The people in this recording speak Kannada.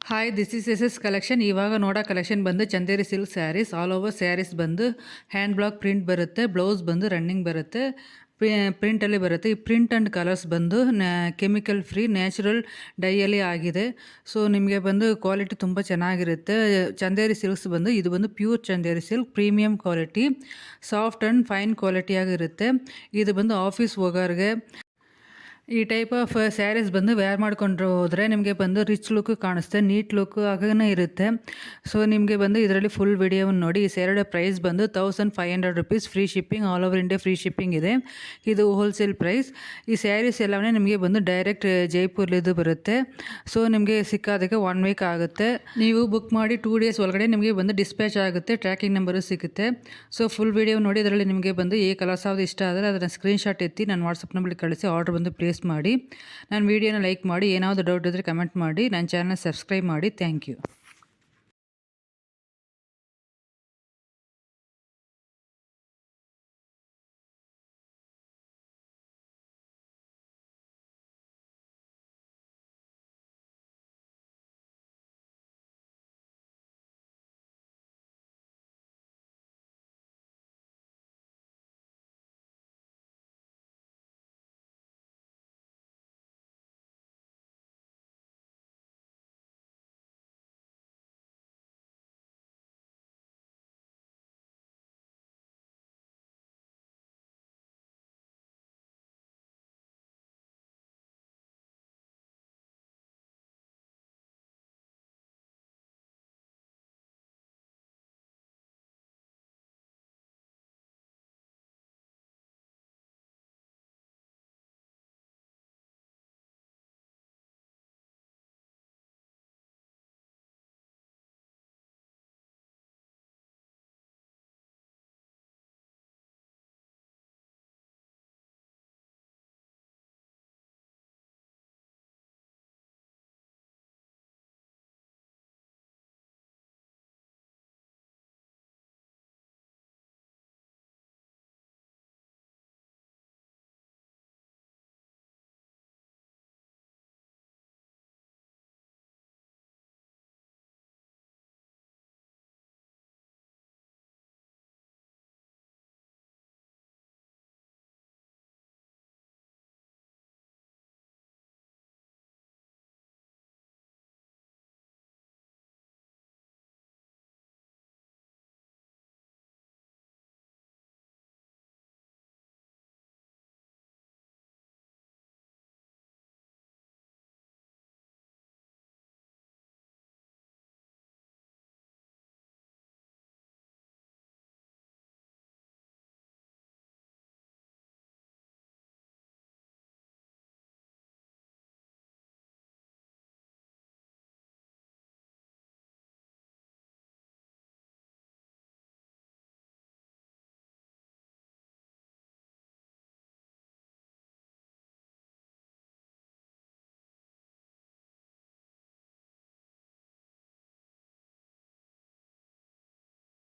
Hi this is S S collection. ಇವಾಗ ನೋಡೋ ಕಲೆಕ್ಷನ್ ಬಂದು Chanderi silk saris. All over saris ಬಂದು ಹ್ಯಾಂಡ್ ಬ್ಲಾಕ್ ಪ್ರಿಂಟ್ ಬರುತ್ತೆ. ಬ್ಲೌಸ್ ಬಂದು ರನ್ನಿಂಗ್ ಬರುತ್ತೆ, ಪ್ರಿಂಟಲ್ಲಿ ಬರುತ್ತೆ. ಈ ಪ್ರಿಂಟ್ ಆ್ಯಂಡ್ ಕಲರ್ಸ್ ಬಂದು ಕೆಮಿಕಲ್ ಫ್ರೀ ನ್ಯಾಚುರಲ್ ಡೈಯಲ್ಲಿ ಆಗಿದೆ. ಸೊ ನಿಮಗೆ ಬಂದು ಕ್ವಾಲಿಟಿ ತುಂಬ ಚೆನ್ನಾಗಿರುತ್ತೆ. ಚಂದೇರಿ ಸಿಲ್ಕ್ಸ್ ಬಂದು ಇದು ಬಂದು pure Chanderi silk, premium quality, soft and fine ಕ್ವಾಲಿಟಿಯಾಗಿರುತ್ತೆ. ಇದು ಬಂದು ಆಫೀಸ್ ಹೋಗೋರಿಗೆ ಈ ಟೈಪ್ ಆಫ್ ಸ್ಯಾರೀಸ್ ಬಂದು ವೇರ್ ಮಾಡ್ಕೊಂಡ್ರೆ ಹೋದರೆ ನಿಮಗೆ ಬಂದು ರಿಚ್ ಲುಕ್ ಕಾಣಿಸುತ್ತೆ, ನೀಟ್ ಲುಕ್ ಆಗನೇ ಇರುತ್ತೆ. ಸೊ ನಿಮಗೆ ಬಂದು ಇದರಲ್ಲಿ ಫುಲ್ ವಿಡಿಯೋವನ್ನು ನೋಡಿ. ಈ ಸ್ಯಾರಿಯ ಪ್ರೈಸ್ ಬಂದು 1500 rupees, free shipping, all over India free shipping ಇದೆ. ಇದು ಹೋಲ್ಸೇಲ್ ಪ್ರೈಸ್. ಈ ಸ್ಯಾರೀಸ್ ಎಲ್ಲವೇ ನಿಮಗೆ ಬಂದು ಡೈರೆಕ್ಟ್ ಜೈಪುರ್ಲಿದ್ದು ಬರುತ್ತೆ. ಸೊ ನಿಮಗೆ ಸಿಕ್ಕೋದಕ್ಕೆ 1 week ಆಗುತ್ತೆ. ನೀವು ಬುಕ್ ಮಾಡಿ 2 days ಒಳಗಡೆ ನಿಮಗೆ ಬಂದು ಡಿಸ್ಪ್ಯಾಚ್ ಆಗುತ್ತೆ, ಟ್ರ್ಯಾಕಿಂಗ್ ನಂಬರು ಸಿಗುತ್ತೆ. ಸೊ ಫುಲ್ ವಿಡಿಯೋ ನೋಡಿ. ಅದರಲ್ಲಿ ನಿಮಗೆ ಬಂದು ಈ ಕಲರ್ಸ್ ಯಾವುದು ಇಷ್ಟ ಆದರೆ ಅದನ್ನು ಸ್ಕ್ರೀನ್ಶಾಟ್ ಎತ್ತಿ ನನ್ನ ವಾಟ್ಸಪ್ ನಂಬರ್ಗೆ ಕಳಿಸಿ ಆರ್ಡರ್ ಬಂದು ಪ್ಲೇಸ್ ಮಾಡಿ. ನನ್ನ ವೀಡಿಯೋನ ಲೈಕ್ ಮಾಡಿ. ಏನಾದರೂ ಡೌಟ್ ಇದ್ದರೆ ಕಮೆಂಟ್ ಮಾಡಿ. ನನ್ನ ಚಾನಲ್ ಸಬ್ಸ್ಕ್ರೈಬ್ ಮಾಡಿ. Thank you.